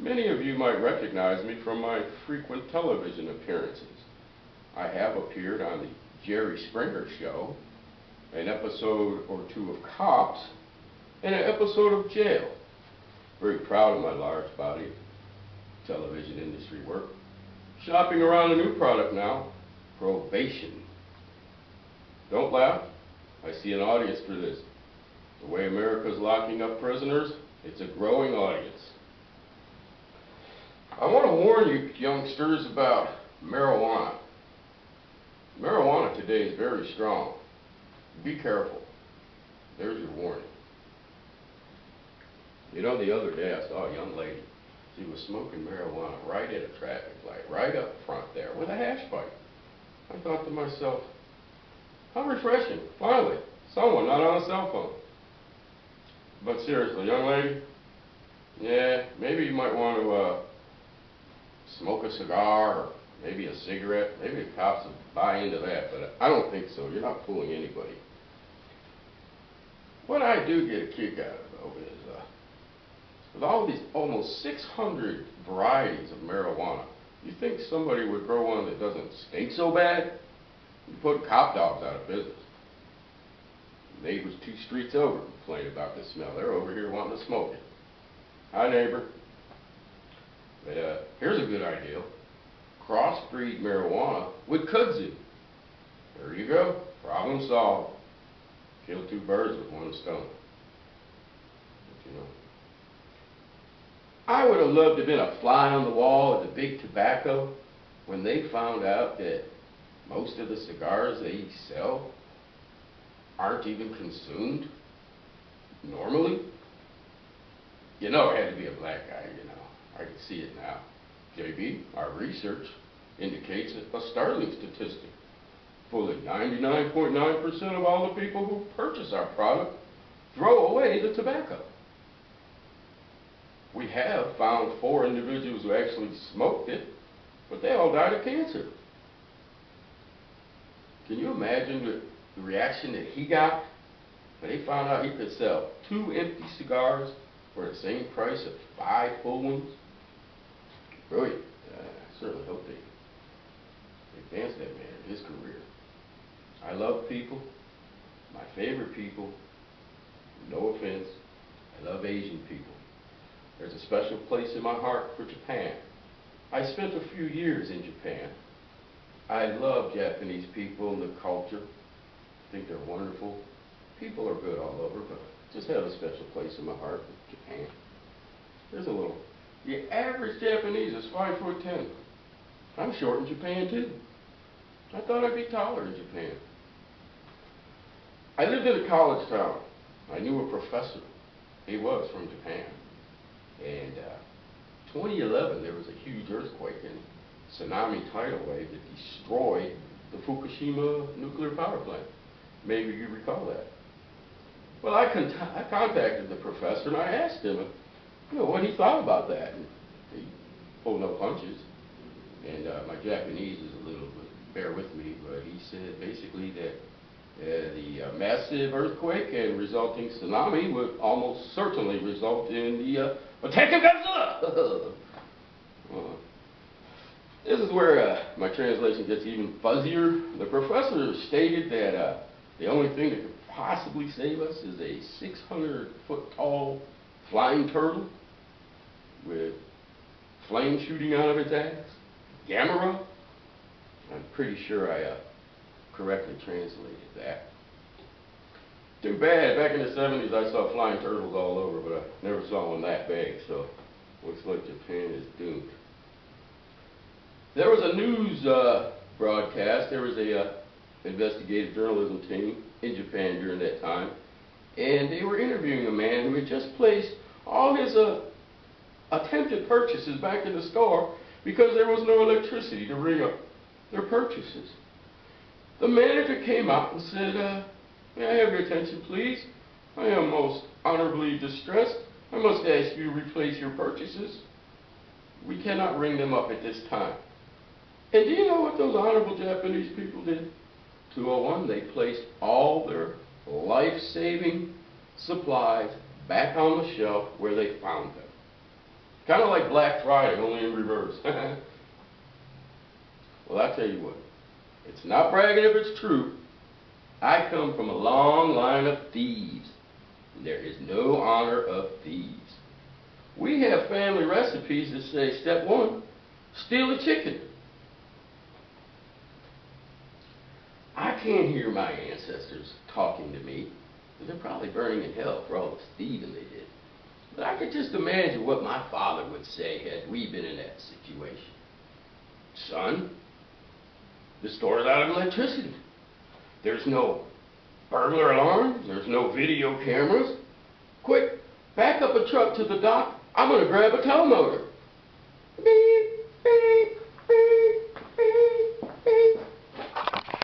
Many of you might recognize me from my frequent television appearances. I have appeared on the Jerry Springer Show, an episode or two of Cops, and an episode of Jail. Very proud of my large body television industry work. Shopping around a new product now, probation. Don't laugh, I see an audience for this. The way America's locking up prisoners, it's a growing audience. I want to warn you youngsters about marijuana. Marijuana today is very strong. Be careful. There's your warning. You know, the other day I saw a young lady. She was smoking marijuana right at a traffic light, right up front there, with a hash pipe. I thought to myself, how refreshing, finally, someone not on a cell phone. But seriously, young lady, yeah, maybe you might want to smoke a cigar or maybe a cigarette. Maybe the cops will buy into that, but I don't think so. You're not fooling anybody. What I do get a kick out of, though, is with all these almost 600 varieties of marijuana, you think somebody would grow one that doesn't stink so bad? You put cop dogs out of business. Neighbors 2 streets over complain about the smell. They're over here wanting to smoke it. Hi, neighbor. But here's a good idea. Crossbreed marijuana with kudzu. There you go. Problem solved. Kill 2 birds with 1 stone. But, you know, I would have loved to have been a fly on the wall at the big tobacco when they found out that most of the cigars they sell aren't even consumed normally. You know, it had to be a black guy, you know. I can see it now. JB, our research indicates a startling statistic. Fully 99.9% of all the people who purchase our product throw away the tobacco. We have found 4 individuals who actually smoked it, but they all died of cancer. Can you imagine the reaction that he got when they found out he could sell 2 empty cigars for the same price of 5 full ones? Brilliant. I certainly hope they advance that man in his career. I love people. My favorite people, no offense, I love Asian people. There's a special place in my heart for Japan. I spent a few years in Japan. I love Japanese people and the culture. I think they're wonderful. People are good all over, but I just have a special place in my heart for Japan. There's a little. The average Japanese is 5'10". I'm short in Japan too. I thought I'd be taller in Japan. I lived in a college town. I knew a professor. He was from Japan. And 2011, there was a huge earthquake and tsunami tidal wave that destroyed the Fukushima nuclear power plant. Maybe you recall that. Well, I contacted the professor and I asked him, you know, what he thought about that. And he pulled no punches. And my Japanese is a little bit, bear with me, but he said basically that the massive earthquake and resulting tsunami would almost certainly result in the attack of Godzilla. This is where my translation gets even fuzzier. The professor stated that the only thing that could possibly save us is a 600-foot tall flying turtle with flame shooting out of its ass. Gamera. I'm pretty sure I correctly translated that. Too bad, back in the 70s I saw flying turtles all over, but I never saw one that big, so looks like Japan is doomed. There was a news broadcast. There was a investigative journalism team in Japan during that time, and they were interviewing a man who had just placed all his attempted purchases back in the store because there was no electricity to ring up their purchases. The manager came out and said, may I have your attention, please? I am most honorably distressed. I must ask you to replace your purchases. We cannot ring them up at this time. And do you know what those honorable Japanese people did? 201, they placed all their life-saving supplies back on the shelf where they found them. Kind of like Black Friday, only in reverse. Well, I tell you what, it's not bragging if it's true. I come from a long line of thieves. There is no honor of thieves. We have family recipes that say, step 1, steal a chicken. I can't hear my ancestors talking to me. They're probably burning in hell for all the thieving they did. But I could just imagine what my father would say had we been in that situation. Son, the store's out of electricity. There's no burglar alarm. There's no video cameras. Quick, back up a truck to the dock. I'm going to grab a tow motor. Beep, beep, beep, beep, beep.